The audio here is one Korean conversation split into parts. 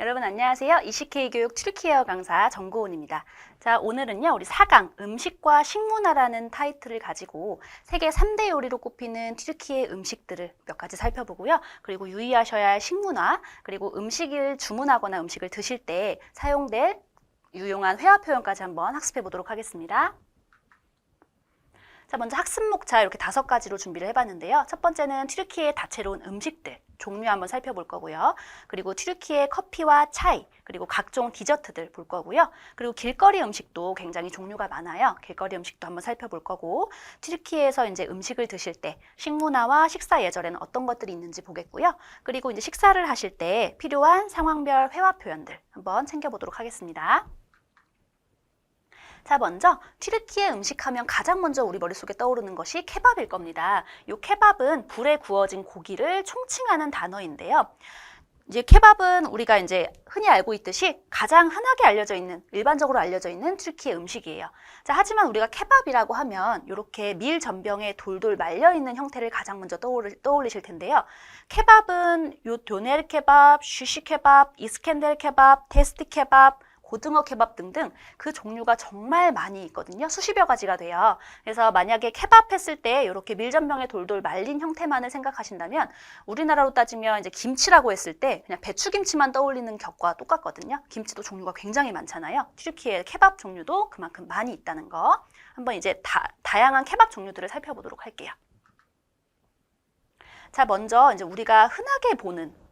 여러분 안녕하세요. 이시케이 교육 튀르키예어 강사 정고은입니다. 자, 오늘은요. 우리 4강 음식과 식문화라는 타이틀을 가지고 세계 3대 요리로 꼽히는 튀르키예 음식들을 몇 가지 살펴보고요. 그리고 유의하셔야 할 식문화, 그리고 음식을 주문하거나 음식을 드실 때 사용될 유용한 회화 표현까지 한번 학습해 보도록 하겠습니다. 자, 먼저 학습 목차 이렇게 5가지로 준비를 해봤는데요. 첫 번째는 튀르키예의 다채로운 음식들 종류 한번 살펴볼 거고요. 그리고 튀르키예 커피와 차이, 그리고 각종 디저트들 볼 거고요. 그리고 길거리 음식도 굉장히 종류가 많아요. 길거리 음식도 한번 살펴볼 거고, 튀르키예에서 이제 음식을 드실 때 식문화와 식사 예절에는 어떤 것들이 있는지 보겠고요. 그리고 이제 식사를 하실 때 필요한 상황별 회화 표현들 한번 챙겨보도록 하겠습니다. 자, 먼저 튀르키예 음식하면 가장 먼저 우리 머릿속에 떠오르는 것이 케밥일 겁니다. 이 케밥은 불에 구워진 고기를 총칭하는 단어인데요. 이제 케밥은 우리가 이제 흔히 알고 있듯이 가장 흔하게 알려져 있는, 일반적으로 알려져 있는 튀르키예 음식이에요. 자, 하지만 우리가 케밥이라고 하면 이렇게 밀 전병에 돌돌 말려 있는 형태를 가장 먼저 떠올리실 텐데요. 케밥은 요 도네르 케밥, 쉬시 케밥, 이스켄델 케밥, 테스티 케밥, 고등어 케밥 등등 그 종류가 정말 많이 있거든요. 수십여 가지가 돼요. 그래서 만약에 케밥 했을 때 이렇게 밀전병에 돌돌 말린 형태만을 생각하신다면 우리나라로 따지면 이제 김치라고 했을 때 그냥 배추김치만 떠올리는 격과 똑같거든요. 김치도 종류가 굉장히 많잖아요. 튀르키예 케밥 종류도 그만큼 많이 있다는 거. 한번 이제 다양한 케밥 종류들을 살펴보도록 할게요. 자, 먼저 이제 우리가 흔하게 보는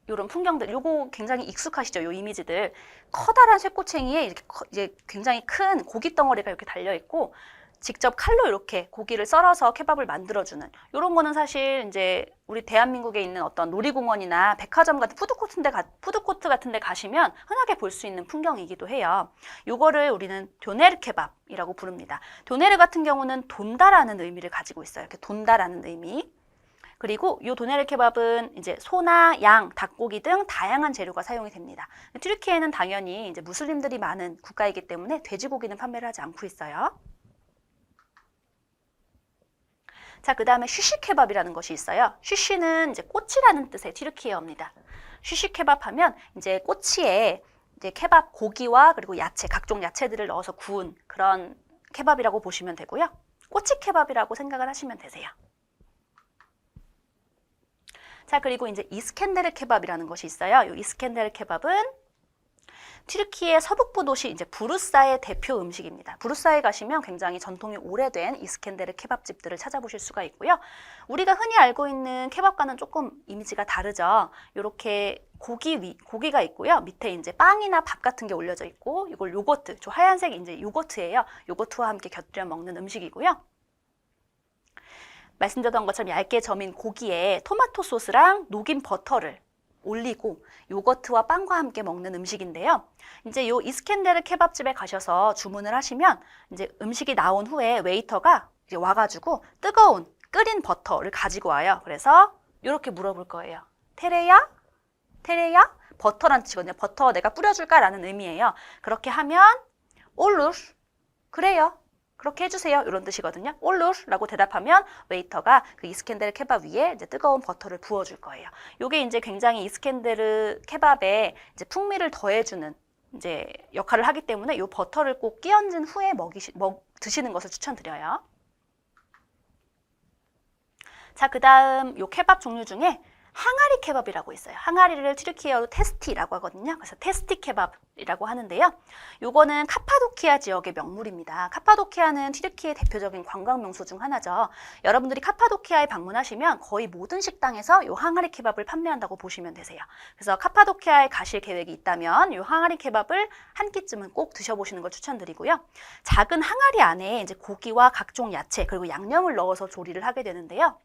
이런 풍경들, 요거 굉장히 익숙하시죠? 요 이미지들. 커다란 쇠꼬챙이에 이렇게 이제 굉장히 큰 고기 덩어리가 이렇게 달려 있고, 직접 칼로 이렇게 고기를 썰어서 케밥을 만들어주는 이런 거는 사실 이제 우리 대한민국에 있는 어떤 놀이공원이나 백화점 같은 푸드코트 같은 데 가시면 흔하게 볼 수 있는 풍경이기도 해요. 요거를 우리는 도네르 케밥이라고 부릅니다. 도네르 같은 경우는 돈다라는 의미를 가지고 있어요. 이렇게 돈다라는 의미. 그리고 이 도네르 케밥은 이제 소나 양, 닭고기 등 다양한 재료가 사용이 됩니다. 튀르키예는 당연히 이제 무슬림들이 많은 국가이기 때문에 돼지고기는 판매를 하지 않고 있어요. 자, 그 다음에 쉬시 케밥이라는 것이 있어요. 쉬시는 이제 꼬치라는 뜻의 튀르키예어입니다. 쉬시 케밥 하면 이제 꼬치에 이제 케밥 고기와 그리고 야채, 각종 야채들을 넣어서 구운 그런 케밥이라고 보시면 되고요. 꼬치 케밥이라고 생각을 하시면 되세요. 자, 그리고 이제 이스켄데르 케밥이라는 것이 있어요. 이 이스켄데르 케밥은 튀르키예 서북부 도시 이제 부르사의 대표 음식입니다. 부르사에 가시면 굉장히 전통이 오래된 이스켄데르 케밥집들을 찾아보실 수가 있고요. 우리가 흔히 알고 있는 케밥과는 조금 이미지가 다르죠. 이렇게 고기가 있고요. 밑에 이제 빵이나 밥 같은 게 올려져 있고, 이걸 요거트, 저 하얀색 이제 요거트예요. 요거트와 함께 곁들여 먹는 음식이고요. 말씀드렸던 것처럼 얇게 저민 고기에 토마토 소스랑 녹인 버터를 올리고 요거트와 빵과 함께 먹는 음식인데요. 이제 요 이스켄데르 케밥집에 가셔서 주문을 하시면 이제 음식이 나온 후에 웨이터가 이제 와가지고 뜨거운 끓인 버터를 가지고 와요. 그래서 이렇게 물어볼 거예요. 테레야? 테레야? 버터란 뜻이거든요. 버터 내가 뿌려줄까라는 의미예요. 그렇게 하면 올루르. 그래요. 그렇게 해주세요. 이런 뜻이거든요. 올루라고 대답하면 웨이터가 그 이스켄데르 케밥 위에 이제 뜨거운 버터를 부어줄 거예요. 이게 이제 굉장히 이스켄데르 케밥에 이제 풍미를 더해주는 이제 역할을 하기 때문에 이 버터를 꼭 끼얹은 후에 드시는 것을 추천드려요. 자, 그 다음 요 케밥 종류 중에 항아리 케밥이라고 있어요. 항아리를 튀르키예어로 테스티라고 하거든요. 그래서 테스티 케밥이라고 하는데요. 요거는 카파도키아 지역의 명물입니다. 카파도키아는 튀르키예 대표적인 관광 명소 중 하나죠. 여러분들이 카파도키아에 방문하시면 거의 모든 식당에서 요 항아리 케밥을 판매한다고 보시면 되세요. 그래서 카파도키아에 가실 계획이 있다면 요 항아리 케밥을 한 끼쯤은 꼭 드셔보시는 걸 추천드리고요. 작은 항아리 안에 이제 고기와 각종 야채 그리고 양념을 넣어서 조리를 하게 되는데요.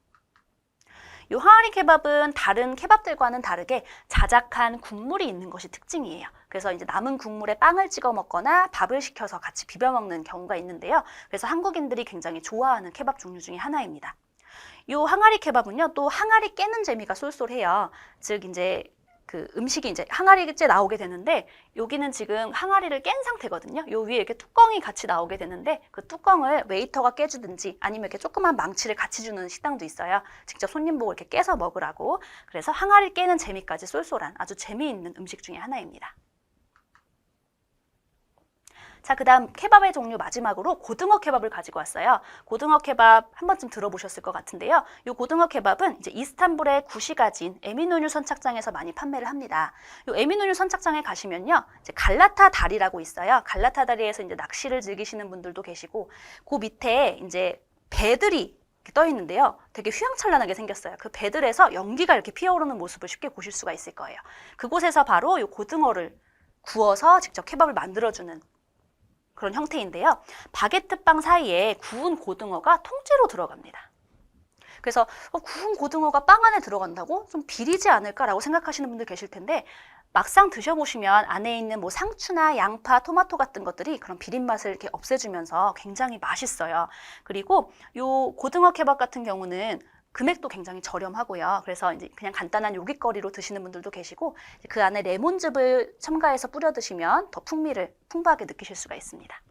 이 항아리 케밥은 다른 케밥들과는 다르게 자작한 국물이 있는 것이 특징이에요. 그래서 이제 남은 국물에 빵을 찍어 먹거나 밥을 시켜서 같이 비벼 먹는 경우가 있는데요. 그래서 한국인들이 굉장히 좋아하는 케밥 종류 중에 하나입니다. 이 항아리 케밥은요, 또 항아리 깨는 재미가 쏠쏠해요. 즉 이제 그 음식이 이제 항아리째 나오게 되는데 여기는 지금 항아리를 깬 상태거든요. 요 위에 이렇게 뚜껑이 같이 나오게 되는데 그 뚜껑을 웨이터가 깨주든지 아니면 이렇게 조그만 망치를 같이 주는 식당도 있어요. 직접 손님 보고 이렇게 깨서 먹으라고. 그래서 항아리 깨는 재미까지 쏠쏠한 아주 재미있는 음식 중에 하나입니다. 자, 그 다음 케밥의 종류 마지막으로 고등어 케밥을 가지고 왔어요. 고등어 케밥 한 번쯤 들어보셨을 것 같은데요. 이 고등어 케밥은 이제 이스탄불의 구시가지인 에민önü 선착장에서 많이 판매를 합니다. 이 에민önü 선착장에 가시면요, 이제 갈라타 다리라고 있어요. 갈라타 다리에서 이제 낚시를 즐기시는 분들도 계시고, 그 밑에 이제 배들이 떠 있는데요. 되게 휘황찬란하게 생겼어요. 그 배들에서 연기가 이렇게 피어오르는 모습을 쉽게 보실 수가 있을 거예요. 그곳에서 바로 이 고등어를 구워서 직접 케밥을 만들어주는 그런 형태인데요. 바게트 빵 사이에 구운 고등어가 통째로 들어갑니다. 그래서 구운 고등어가 빵 안에 들어간다고 좀 비리지 않을까라고 생각하시는 분들 계실 텐데 막상 드셔보시면 안에 있는 뭐 상추나 양파, 토마토 같은 것들이 그런 비린 맛을 이렇게 없애주면서 굉장히 맛있어요. 그리고 요 고등어 케밥 같은 경우는 금액도 굉장히 저렴하고요. 그래서 이제 그냥 간단한 요깃거리로 드시는 분들도 계시고 그 안에 레몬즙을 첨가해서 뿌려 드시면 더 풍미를 풍부하게 느끼실 수가 있습니다.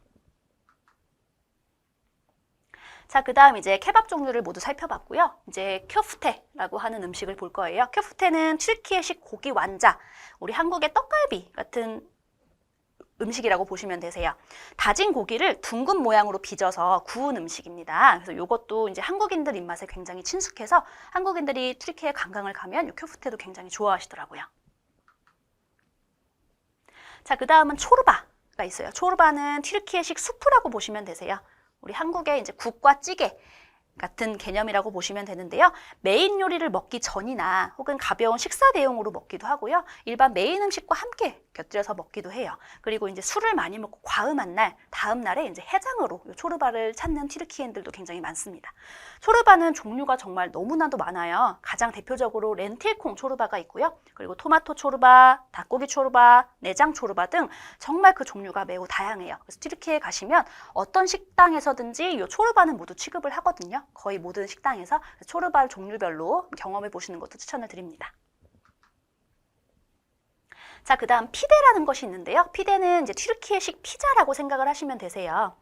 자, 그 다음 이제 케밥 종류를 모두 살펴봤고요. 이제 큐프테라고 하는 음식을 볼 거예요. 큐프테는 튀르키예식 고기 완자, 우리 한국의 떡갈비 같은 음식이라고 보시면 되세요. 다진 고기를 둥근 모양으로 빚어서 구운 음식입니다. 그래서 이것도 이제 한국인들 입맛에 굉장히 친숙해서 한국인들이 튀르키예 관광을 가면 이 큐프테도 굉장히 좋아하시더라고요. 자, 그 다음은 초르바가 있어요. 초르바는 튀르키예식 수프라고 보시면 되세요. 우리 한국의 이제 국과 찌개 같은 개념이라고 보시면 되는데요. 메인 요리를 먹기 전이나 혹은 가벼운 식사 대용으로 먹기도 하고요. 일반 메인 음식과 함께 곁들여서 먹기도 해요. 그리고 이제 술을 많이 먹고 과음한 날, 다음 날에 이제 해장으로 초르바를 찾는 튀르키예인들도 굉장히 많습니다. 초르바는 종류가 정말 너무나도 많아요. 가장 대표적으로 렌틸콩 초르바가 있고요. 그리고 토마토 초르바, 닭고기 초르바, 내장 초르바 등 정말 그 종류가 매우 다양해요. 그래서 튀르키예에 가시면 어떤 식당에서든지 이 초르바는 모두 취급을 하거든요. 거의 모든 식당에서 초르바 종류별로 경험해 보시는 것도 추천을 드립니다. 자, 그 다음 피데라는 것이 있는데요. 피데는 이제 튀르키예식 피자라고 생각을 하시면 되세요.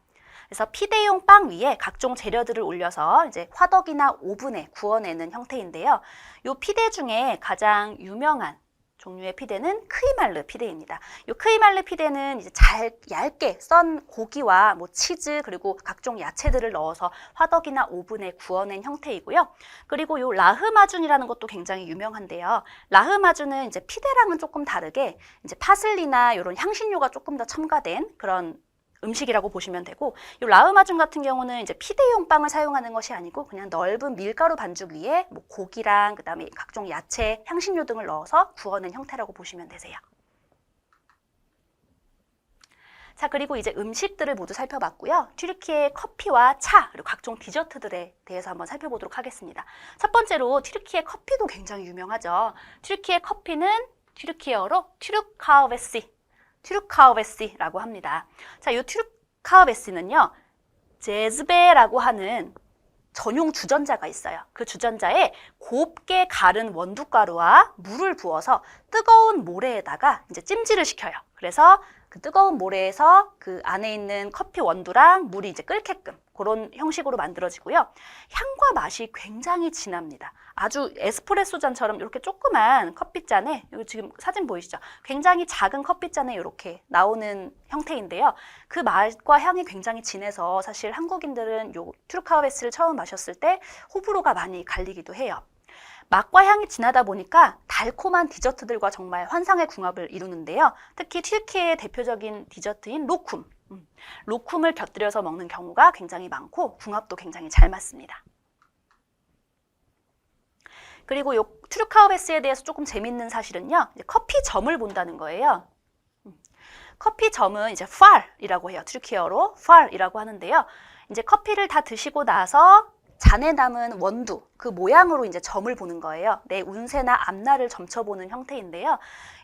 그래서 피데용 빵 위에 각종 재료들을 올려서 이제 화덕이나 오븐에 구워내는 형태인데요. 이 피데 중에 가장 유명한 종류의 피데는 크이말르 피데입니다. 이 크이말르 피데는 이제 잘 얇게 썬 고기와 뭐 치즈 그리고 각종 야채들을 넣어서 화덕이나 오븐에 구워낸 형태이고요. 그리고 이 라흐마준이라는 것도 굉장히 유명한데요. 라흐마준은 이제 피데랑은 조금 다르게 이제 파슬리나 이런 향신료가 조금 더 첨가된 그런 음식이라고 보시면 되고, 이 라흐마준 같은 경우는 이제 피데용 빵을 사용하는 것이 아니고 그냥 넓은 밀가루 반죽 위에 뭐 고기랑 그다음에 각종 야채, 향신료 등을 넣어서 구워낸 형태라고 보시면 되세요. 자, 그리고 이제 음식들을 모두 살펴봤고요. 튀르키예 커피와 차, 그리고 각종 디저트들에 대해서 한번 살펴보도록 하겠습니다. 첫 번째로 튀르키예 커피도 굉장히 유명하죠. 튀르키예 커피는 튀르키예어로 튀르카오베시라고 합니다. 자, 이 튀르카오베시는요, 제즈베라고 하는 전용 주전자가 있어요. 그 주전자에 곱게 갈은 원두가루와 물을 부어서 뜨거운 모래에다가 이제 찜질을 시켜요. 그래서 그 뜨거운 모래에서 그 안에 있는 커피 원두랑 물이 이제 끓게끔 그런 형식으로 만들어지고요. 향과 맛이 굉장히 진합니다. 아주 에스프레소 잔처럼 이렇게 조그만 커피잔에, 여기 지금 사진 보이시죠? 굉장히 작은 커피잔에 이렇게 나오는 형태인데요. 그 맛과 향이 굉장히 진해서 사실 한국인들은 요 튀르카오베시를 처음 마셨을 때 호불호가 많이 갈리기도 해요. 맛과 향이 진하다 보니까 달콤한 디저트들과 정말 환상의 궁합을 이루는데요. 특히 튀르키예의 대표적인 디저트인 로쿰, 로쿰을 곁들여서 먹는 경우가 굉장히 많고 궁합도 굉장히 잘 맞습니다. 그리고 요 튀르카오베시에 대해서 조금 재밌는 사실은요, 이제 커피점을 본다는 거예요. 커피점은 이제 팔이라고 해요. 튀르키예어로 팔이라고 하는데요. 이제 커피를 다 드시고 나서 잔에 남은 원두, 그 모양으로 이제 점을 보는 거예요. 내 운세나 앞날을 점쳐보는 형태인데요.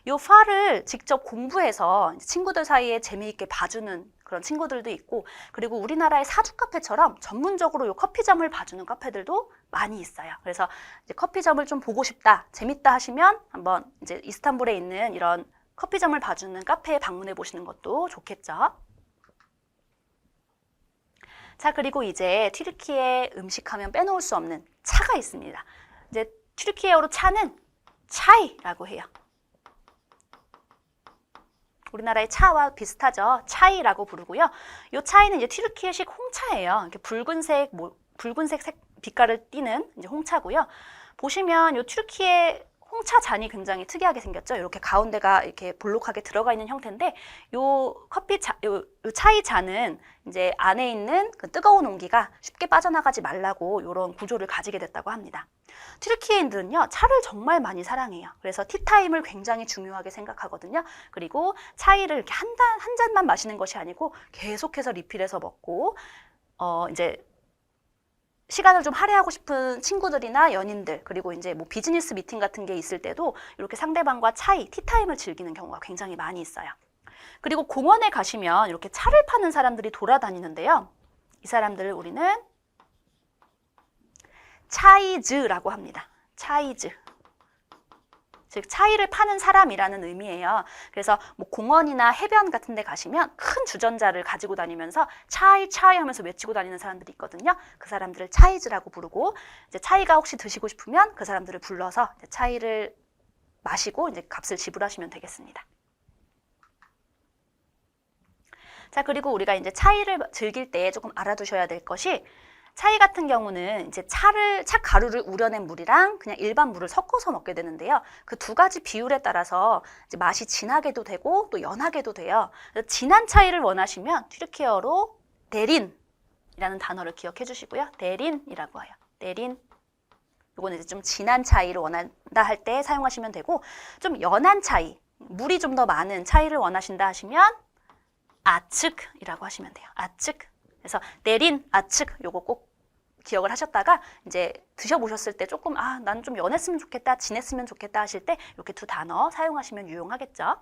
이 팔을 직접 공부해서 친구들 사이에 재미있게 봐주는 그런 친구들도 있고, 그리고 우리나라의 사주 카페처럼 전문적으로 이 커피점을 봐주는 카페들도 많이 있어요. 그래서 이제 커피점을 좀 보고 싶다, 재밌다 하시면 한번 이제 이스탄불에 있는 이런 커피점을 봐주는 카페에 방문해 보시는 것도 좋겠죠. 자, 그리고 이제 튀르키예 음식하면 빼놓을 수 없는 차가 있습니다. 이제 튀르키예어로 차는 차이라고 해요. 우리나라의 차와 비슷하죠. 차이라고 부르고요. 이 차이는 이제 튀르키예식 홍차예요. 이렇게 붉은색 빛깔을 띠는 이제 홍차고요. 보시면 이 튀르키예 홍차 잔이 굉장히 특이하게 생겼죠. 이렇게 가운데가 이렇게 볼록하게 들어가 있는 형태인데, 요 차이 잔은 이제 안에 있는 그 뜨거운 온기가 쉽게 빠져나가지 말라고 이런 구조를 가지게 됐다고 합니다. 튀르키예인들은요, 차를 정말 많이 사랑해요. 그래서 티타임을 굉장히 중요하게 생각하거든요. 그리고 차이를 이렇게 한 잔만 마시는 것이 아니고 계속해서 리필해서 먹고, 이제 시간을 좀 할애하고 싶은 친구들이나 연인들, 그리고 이제 뭐 비즈니스 미팅 같은 게 있을 때도 이렇게 상대방과 티타임을 즐기는 경우가 굉장히 많이 있어요. 그리고 공원에 가시면 이렇게 차를 파는 사람들이 돌아다니는데요. 이 사람들을 우리는 차이즈라고 합니다. 차이즈. 즉 차이를 파는 사람이라는 의미예요. 그래서 뭐 공원이나 해변 같은 데 가시면 큰 주전자를 가지고 다니면서 차이 하면서 외치고 다니는 사람들이 있거든요. 그 사람들을 차이즈라고 부르고, 이제 차이가 혹시 드시고 싶으면 그 사람들을 불러서 이제 차이를 마시고 이제 값을 지불하시면 되겠습니다. 자, 그리고 우리가 이제 차이를 즐길 때 조금 알아두셔야 될 것이, 차이 같은 경우는 이제 차 가루를 우려낸 물이랑 그냥 일반 물을 섞어서 먹게 되는데요. 그 두 가지 비율에 따라서 이제 맛이 진하게도 되고 또 연하게도 돼요. 진한 차이를 원하시면 튀르키예어로 데린이라는 단어를 기억해 주시고요. 데린이라고 해요. 데린. 이거는 이제 좀 진한 차이를 원한다 할 때 사용하시면 되고, 좀 연한 차이, 물이 좀 더 많은 차이를 원하신다 하시면 아츠크이라고 하시면 돼요. 아츠크. 그래서 데린, 아츠크 요거 꼭 기억을 하셨다가 이제 드셔보셨을 때 조금 난 좀 연했으면 좋겠다, 진했으면 좋겠다 하실 때 이렇게 두 단어 사용하시면 유용하겠죠.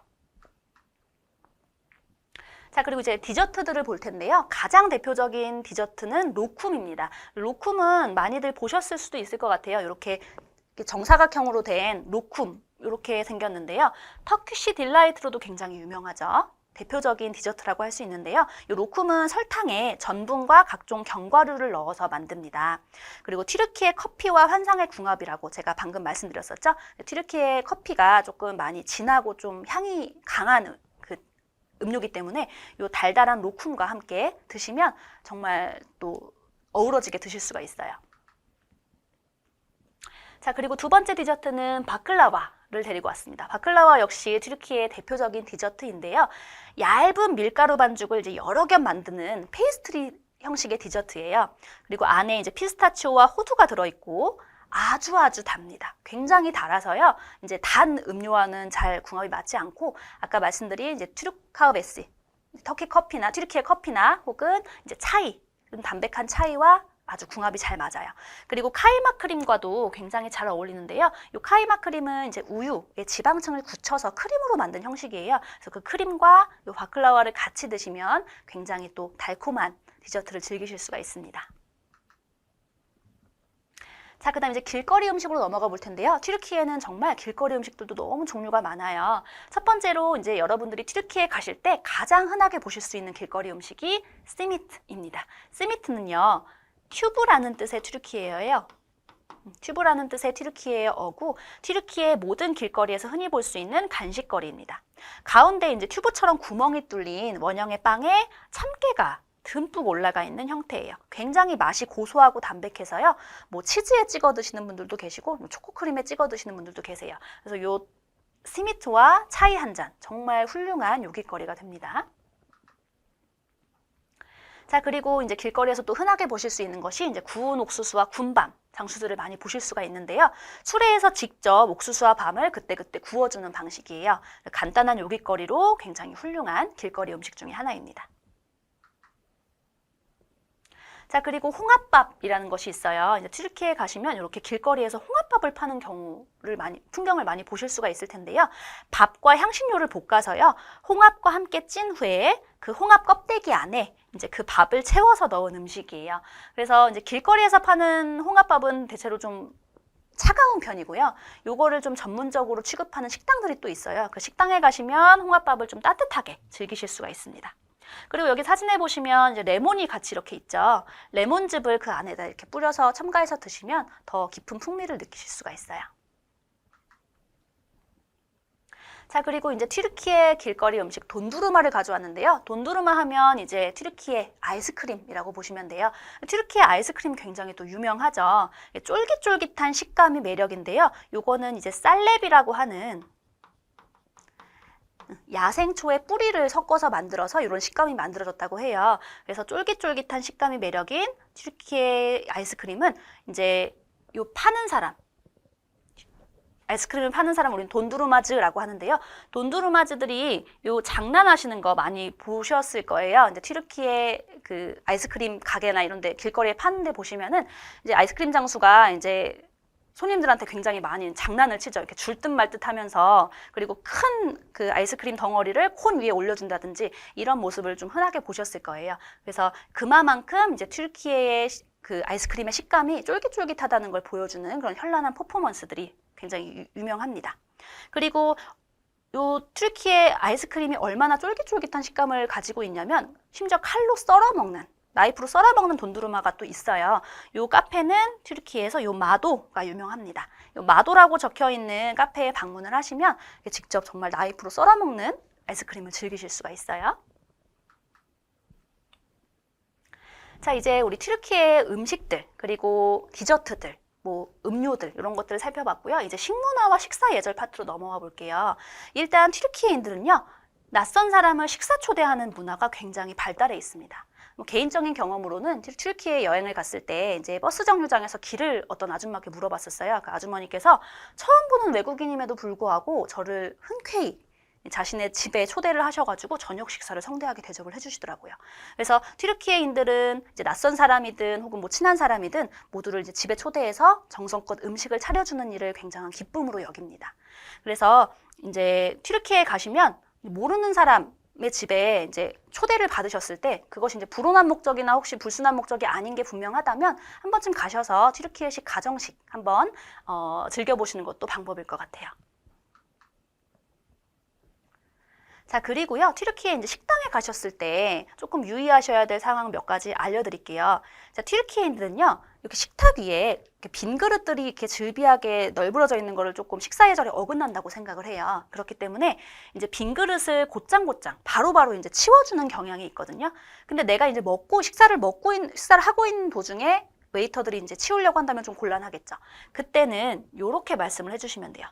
자, 그리고 이제 디저트들을 볼 텐데요. 가장 대표적인 디저트는 로쿰입니다. 로쿰은 많이들 보셨을 수도 있을 것 같아요. 이렇게 정사각형으로 된 로쿰 이렇게 생겼는데요. 터키시 딜라이트로도 굉장히 유명하죠. 대표적인 디저트라고 할 수 있는데요. 이 로쿰은 설탕에 전분과 각종 견과류를 넣어서 만듭니다. 그리고 튀르키예 커피와 환상의 궁합이라고 제가 방금 말씀드렸었죠. 튀르키예 커피가 조금 많이 진하고 좀 향이 강한 그 음료이기 때문에 이 달달한 로쿰과 함께 드시면 정말 또 어우러지게 드실 수가 있어요. 자, 그리고 두 번째 디저트는 바클라와를 데리고 왔습니다. 바클라와 역시 튀르키예의 대표적인 디저트인데요. 얇은 밀가루 반죽을 이제 여러 겹 만드는 페이스트리 형식의 디저트예요. 그리고 안에 이제 피스타치오와 호두가 들어있고 아주 답니다. 굉장히 달아서요. 이제 단 음료와는 잘 궁합이 맞지 않고, 아까 말씀드린 이제 튀르카흐베시, 터키 커피나 튀르키예 커피나 혹은 이제 차이, 담백한 차이와 아주 궁합이 잘 맞아요. 그리고 카이마 크림과도 굉장히 잘 어울리는데요. 이 카이마 크림은 이제 우유의 지방층을 굳혀서 크림으로 만든 형식이에요. 그래서 그 크림과 이 바클라와를 같이 드시면 굉장히 또 달콤한 디저트를 즐기실 수가 있습니다. 자, 그 다음 이제 길거리 음식으로 넘어가 볼 텐데요. 튀르키예는 정말 길거리 음식들도 너무 종류가 많아요. 첫 번째로 이제 여러분들이 튀르키예 가실 때 가장 흔하게 보실 수 있는 길거리 음식이 시미트입니다. 시미트는요, 튜브라는 뜻의 튀르키예어예요. 튜브라는 뜻의 튀르키예어고, 튀르키예 모든 길거리에서 흔히 볼 수 있는 간식거리입니다. 가운데 이제 튜브처럼 구멍이 뚫린 원형의 빵에 참깨가 듬뿍 올라가 있는 형태예요. 굉장히 맛이 고소하고 담백해서요. 뭐 치즈에 찍어 드시는 분들도 계시고, 뭐 초코크림에 찍어 드시는 분들도 계세요. 그래서 요 시미트와 차이 한 잔, 정말 훌륭한 요깃거리가 됩니다. 자, 그리고 이제 길거리에서 또 흔하게 보실 수 있는 것이 이제 구운 옥수수와 군밤 장수들을 많이 보실 수가 있는데요. 수레에서 직접 옥수수와 밤을 그때그때 구워주는 방식이에요. 간단한 요깃거리로 굉장히 훌륭한 길거리 음식 중에 하나입니다. 자, 그리고 홍합밥이라는 것이 있어요. 이제 튀르키예에 가시면 이렇게 길거리에서 홍합밥을 파는 풍경을 많이 보실 수가 있을 텐데요. 밥과 향신료를 볶아서요, 홍합과 함께 찐 후에 그 홍합 껍데기 안에 이제 그 밥을 채워서 넣은 음식이에요. 그래서 이제 길거리에서 파는 홍합밥은 대체로 좀 차가운 편이고요. 요거를 좀 전문적으로 취급하는 식당들이 또 있어요. 그 식당에 가시면 홍합밥을 좀 따뜻하게 즐기실 수가 있습니다. 그리고 여기 사진에 보시면 이제 레몬이 같이 이렇게 있죠. 레몬즙을 그 안에다 이렇게 뿌려서 첨가해서 드시면 더 깊은 풍미를 느끼실 수가 있어요. 자, 그리고 이제 튀르키예 길거리 음식 돈두르마를 가져왔는데요. 돈두르마 하면 이제 튀르키예 아이스크림이라고 보시면 돼요. 튀르키예 아이스크림 굉장히 또 유명하죠. 쫄깃쫄깃한 식감이 매력인데요. 요거는 이제 쌀렙이라고 하는 야생초의 뿌리를 섞어서 만들어서 이런 식감이 만들어졌다고 해요. 그래서 쫄깃쫄깃한 식감이 매력인 튀르키예 아이스크림은 이제 요 파는 사람, 아이스크림을 파는 사람 우리는 돈두르마즈라고 하는데요. 돈두르마즈들이 요 장난하시는 거 많이 보셨을 거예요. 이제 튀르키예 그 아이스크림 가게나 이런 데 길거리에 파는 데 보시면은 이제 아이스크림 장수가 이제 손님들한테 굉장히 많이 장난을 치죠. 이렇게 줄 듯 말 듯 하면서, 그리고 큰 그 아이스크림 덩어리를 콘 위에 올려준다든지 이런 모습을 좀 흔하게 보셨을 거예요. 그래서 그만큼 이제 튀르키예의 그 아이스크림의 식감이 쫄깃쫄깃하다는 걸 보여주는 그런 현란한 퍼포먼스들이 굉장히 유명합니다. 그리고 요 튀르키예 아이스크림이 얼마나 쫄깃쫄깃한 식감을 가지고 있냐면 심지어 칼로 썰어먹는, 나이프로 썰어먹는 돈두르마가 또 있어요. 요 카페는 튀르키예에서 요 마도가 유명합니다. 요 마도라고 적혀있는 카페에 방문을 하시면 직접 정말 나이프로 썰어먹는 아이스크림을 즐기실 수가 있어요. 자, 이제 우리 튀르키예 음식들, 그리고 디저트들, 뭐 음료들 이런 것들을 살펴봤고요. 이제 식문화와 식사 예절 파트로 넘어가 볼게요. 일단 튀르키예인들은요, 낯선 사람을 식사 초대하는 문화가 굉장히 발달해 있습니다. 뭐 개인적인 경험으로는 튀르키예 여행을 갔을 때 이제 버스 정류장에서 길을 어떤 아줌마께 물어봤었어요. 그 아주머니께서 처음 보는 외국인임에도 불구하고 저를 흔쾌히 자신의 집에 초대를 하셔가지고 저녁 식사를 성대하게 대접을 해주시더라고요. 그래서 튀르키예인들은 이제 낯선 사람이든 혹은 뭐 친한 사람이든 모두를 이제 집에 초대해서 정성껏 음식을 차려주는 일을 굉장한 기쁨으로 여깁니다. 그래서 이제 튀르키예에 가시면 모르는 사람의 집에 이제 초대를 받으셨을 때 그것이 이제 불온한 목적이나 혹시 불순한 목적이 아닌 게 분명하다면 한 번쯤 가셔서 튀르키예식 가정식 한번 즐겨보시는 것도 방법일 것 같아요. 자, 그리고요, 튀르키예 이제 식당에 가셨을 때 조금 유의하셔야 될 상황 몇 가지 알려드릴게요. 자, 튀르키예인들은요, 이렇게 식탁 위에 이렇게 빈 그릇들이 이렇게 즐비하게 널브러져 있는 거를 조금 식사 예절에 어긋난다고 생각을 해요. 그렇기 때문에 이제 빈 그릇을 곧장곧장 바로바로 이제 치워주는 경향이 있거든요. 근데 내가 이제 식사를 하고 있는 도중에 웨이터들이 이제 치우려고 한다면 좀 곤란하겠죠. 그때는 이렇게 말씀을 해주시면 돼요.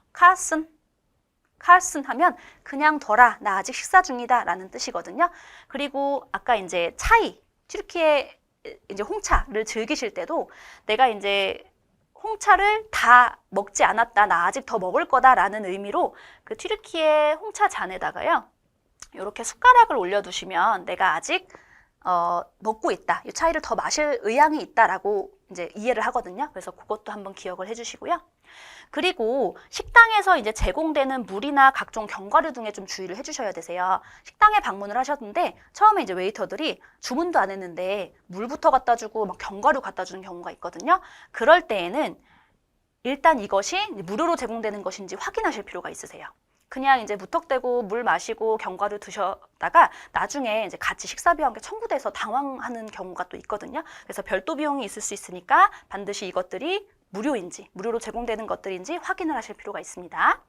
칼슨 하면 그냥 둬라, 나 아직 식사 중이다 라는 뜻이거든요. 그리고 아까 이제 튀르키예 이제 홍차를 즐기실 때도 내가 이제 홍차를 다 먹지 않았다, 나 아직 더 먹을 거다 라는 의미로 그 튀르키예 홍차 잔에다가요, 이렇게 숟가락을 올려두시면 내가 아직 먹고 있다, 이 차이를 더 마실 의향이 있다라고 이제 이해를 하거든요. 그래서 그것도 한번 기억을 해주시고요. 그리고 식당에서 이제 제공되는 물이나 각종 견과류 등에 좀 주의를 해주셔야 되세요. 식당에 방문을 하셨는데 처음에 이제 웨이터들이 주문도 안 했는데 물부터 갖다 주고 막 견과류 갖다 주는 경우가 있거든요. 그럴 때에는 일단 이것이 무료로 제공되는 것인지 확인하실 필요가 있으세요. 그냥 이제 무턱대고 물 마시고 견과류 드셨다가 나중에 이제 같이 식사비와 함께 청구돼서 당황하는 경우가 또 있거든요. 그래서 별도 비용이 있을 수 있으니까 반드시 이것들이 무료로 제공되는 것들인지 확인을 하실 필요가 있습니다.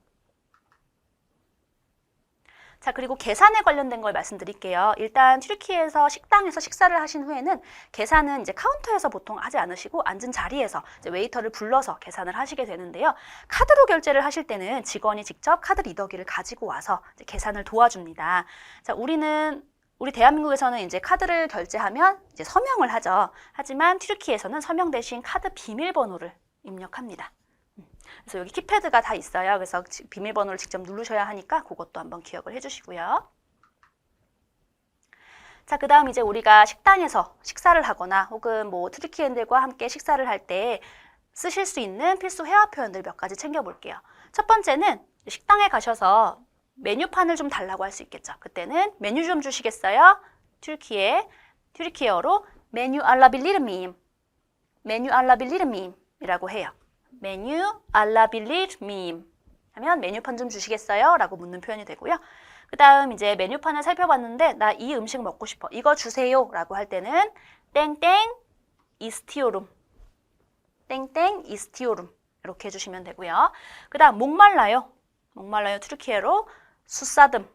자, 그리고 계산에 관련된 걸 말씀드릴게요. 일단 튀르키예에서 식당에서 식사를 하신 후에는 계산은 이제 카운터에서 보통 하지 않으시고 앉은 자리에서 이제 웨이터를 불러서 계산을 하시게 되는데요. 카드로 결제를 하실 때는 직원이 직접 카드 리더기를 가지고 와서 이제 계산을 도와줍니다. 자, 우리 대한민국에서는 이제 카드를 결제하면 이제 서명을 하죠. 하지만 튀르키예에서는 서명 대신 카드 비밀번호를 입력합니다. 그래서 여기 키패드가 다 있어요. 그래서 비밀번호를 직접 누르셔야 하니까 그것도 한번 기억을 해주시고요. 자, 그 다음 이제 우리가 식당에서 식사를 하거나 혹은 뭐 튀르키예인들과 함께 식사를 할 때 쓰실 수 있는 필수 회화 표현들 몇 가지 챙겨볼게요. 첫 번째는 식당에 가셔서 메뉴판을 좀 달라고 할 수 있겠죠. 그때는 메뉴 좀 주시겠어요? 튀르키예어로 메뉴 알라빌리르 밈, 메뉴 알라빌리르 밈이라고 해요. 메뉴 알라빌리르 밈 하면 메뉴판 좀 주시겠어요? 라고 묻는 표현이 되고요. 그 다음 이제 메뉴판을 살펴봤는데 나 이 음식 먹고 싶어. 이거 주세요. 라고 할 때는 땡땡 이스티오룸, 땡땡 이스티오룸 이렇게 해주시면 되고요. 그 다음 목말라요. 목말라요 튀르키예로 수사듬,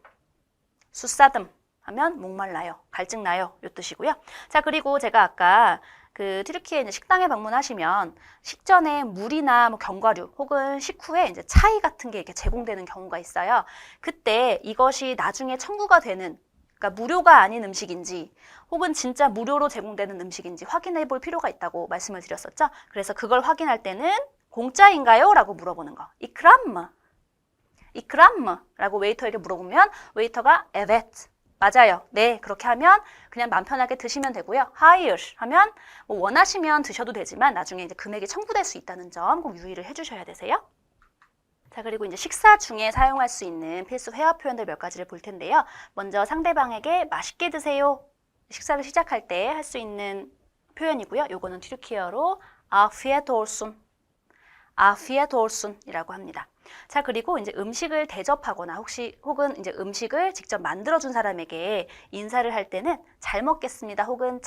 수사듬 하면 목말라요, 갈증나요 이 뜻이고요. 자, 그리고 제가 아까 그 튀르키예 이제 식당에 방문하시면 식전에 물이나 뭐 견과류 혹은 식후에 이제 차이 같은 게 이렇게 제공되는 경우가 있어요. 그때 이것이 나중에 청구가 되는, 그러니까 무료가 아닌 음식인지 혹은 진짜 무료로 제공되는 음식인지 확인해 볼 필요가 있다고 말씀을 드렸었죠. 그래서 그걸 확인할 때는 공짜인가요? 라고 물어보는 거. 이크람무, 이크람무 라고 웨이터에게 물어보면 웨이터가 evet, 맞아요, 네, 그렇게 하면 그냥 마음 편하게 드시면 되고요. hayır 하면 뭐 원하시면 드셔도 되지만 나중에 이제 금액이 청구될 수 있다는 점 꼭 유의를 해주셔야 되세요. 자, 그리고 이제 식사 중에 사용할 수 있는 필수 회화 표현들 몇 가지를 볼 텐데요. 먼저 상대방에게 맛있게 드세요. 식사를 시작할 때 할 수 있는 표현이고요. 요거는 튀르키예어로 afiyet olsun, afiyet olsun이라고 합니다. 자, 그리고 이제 음식을 대접하거나 혹은 이제 음식을 직접 만들어준 사람에게 인사를 할 때는 잘 먹겠습니다 혹은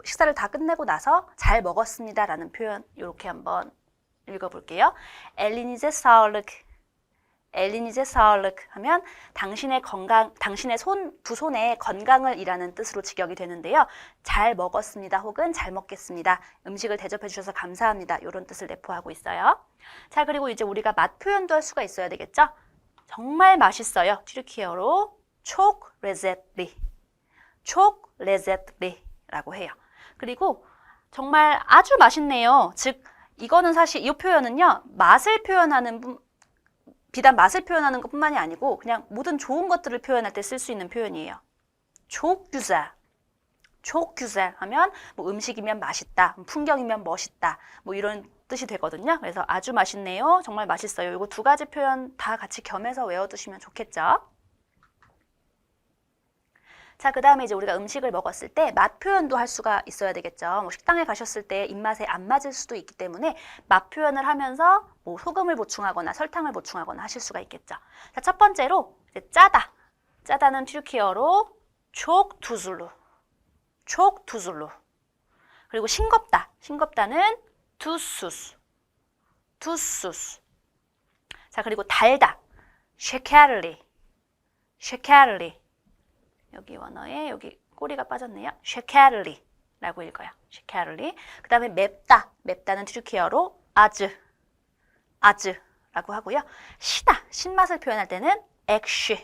식사를 다 끝내고 나서 잘 먹었습니다 라는 표현 이렇게 한번 읽어볼게요. 엘리니제 사얼르크, 엘리니제 사얼르크 하면 당신의 건강, 당신의 두 손의 건강을 이라는 뜻으로 직역이 되는데요. 잘 먹었습니다 혹은 잘 먹겠습니다, 음식을 대접해 주셔서 감사합니다, 이런 뜻을 내포하고 있어요. 자, 그리고 이제 우리가 맛 표현도 할 수가 있어야 되겠죠. 정말 맛있어요 튀르키예어로 çok lezzetli, çok lezzetli 라고 해요. 그리고 정말 아주 맛있네요, 즉 이거는 사실 이 표현은요, 맛을 표현하는 비단 맛을 표현하는 것뿐만이 아니고 그냥 모든 좋은 것들을 표현할 때 쓸 수 있는 표현이에요. çok güzel, çok güzel 하면 뭐 음식이면 맛있다, 풍경이면 멋있다, 뭐 이런 뜻이 되거든요. 그래서 아주 맛있네요, 정말 맛있어요, 이거 두 가지 표현 다 같이 겸해서 외워두시면 좋겠죠. 자, 그 다음에 이제 우리가 음식을 먹었을 때 맛 표현도 할 수가 있어야 되겠죠. 뭐 식당에 가셨을 때 입맛에 안 맞을 수도 있기 때문에 맛 표현을 하면서 뭐 소금을 보충하거나 설탕을 보충하거나 하실 수가 있겠죠. 자, 첫 번째로 이제 짜다. 짜다는 튀르키예어로 çok tuzlu, çok tuzlu. 그리고 싱겁다. 싱겁다는 tuzsuz, tuzsuz. 자, 그리고 달다. şekerli, şekerli. 여기 원어에 여기 꼬리가 빠졌네요. şekerli 라고 읽어요. şekerli. 그 다음에 맵다. 맵다는 튀르키예어로 acı, acı 라고 하고요. 시다. 신맛을 표현할 때는 ekşi,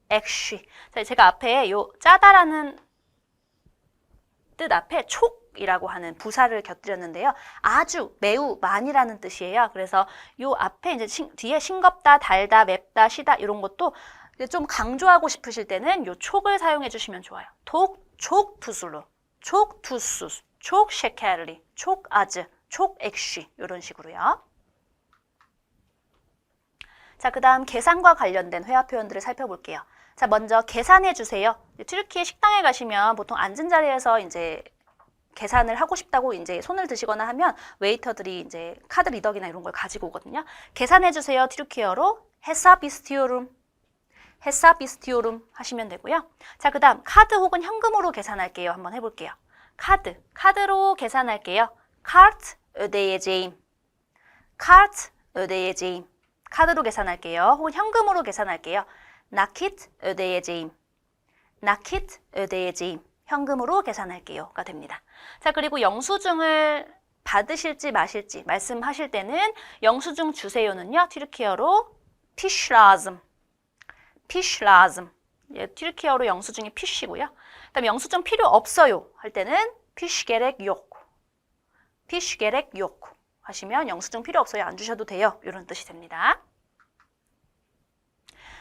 ekşi. 자, 제가 앞에 요 짜다라는 뜻 앞에 촉이라고 하는 부사를 곁들였는데요. 아주, 매우, 많이라는 뜻이에요. 그래서 요 앞에 이제 뒤에 싱겁다, 달다, 맵다, 시다 이런 것도 좀 강조하고 싶으실 때는 요 촉을 사용해 주시면 좋아요. çok tuzlu, çok tuzsuz, çok şekerli, çok acı, çok ekşi 이런 식으로요. 자, 그 다음 계산과 관련된 회화 표현들을 살펴볼게요. 자, 먼저 계산해 주세요. 튀르키예 식당에 가시면 보통 앉은 자리에서 이제 계산을 하고 싶다고 이제 손을 드시거나 하면 웨이터들이 이제 카드 리더기나 이런 걸 가지고 오거든요. 계산해 주세요 튀르키예어로 hesap istiyorum, hesap istiyorum 하시면 되고요. 자, 그 다음 카드 혹은 현금으로 계산할게요. 한번 해볼게요. 카드로 계산할게요. kart ödeyeceğim, kart ödeyeceğim. 카드로 계산할게요. 혹은 현금으로 계산할게요. nakit ödeyeceğim, nakit ödeyeceğim. 현금으로 계산할게요가 됩니다. 자, 그리고 영수증을 받으실지 마실지 말씀하실 때는 영수증 주세요는요. 튀르키예어로 piş lazım, piş lazım. 예, 튀르키예어로 영수증이 피쉬고요. 그다음에 영수증 필요 없어요 할 때는 piş gerek yok, piş gerek yok 하시면 영수증 필요 없어요, 안 주셔도 돼요, 이런 뜻이 됩니다.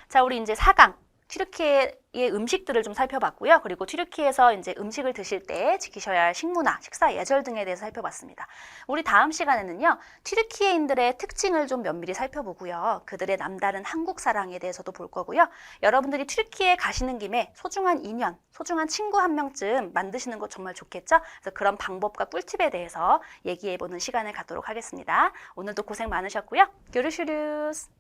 자, 우리 이제 4강 튀르키예의 음식들을 좀 살펴봤고요. 그리고 튀르키예에서 이제 음식을 드실 때 지키셔야 할 식문화, 식사 예절 등에 대해서 살펴봤습니다. 우리 다음 시간에는요, 튀르키예인들의 특징을 좀 면밀히 살펴보고요. 그들의 남다른 한국 사랑에 대해서도 볼 거고요. 여러분들이 튀르키예 가시는 김에 소중한 인연, 소중한 친구 한 명쯤 만드시는 것 정말 좋겠죠? 그래서 그런 방법과 꿀팁에 대해서 얘기해보는 시간을 갖도록 하겠습니다. 오늘도 고생 많으셨고요. 교르슈류스!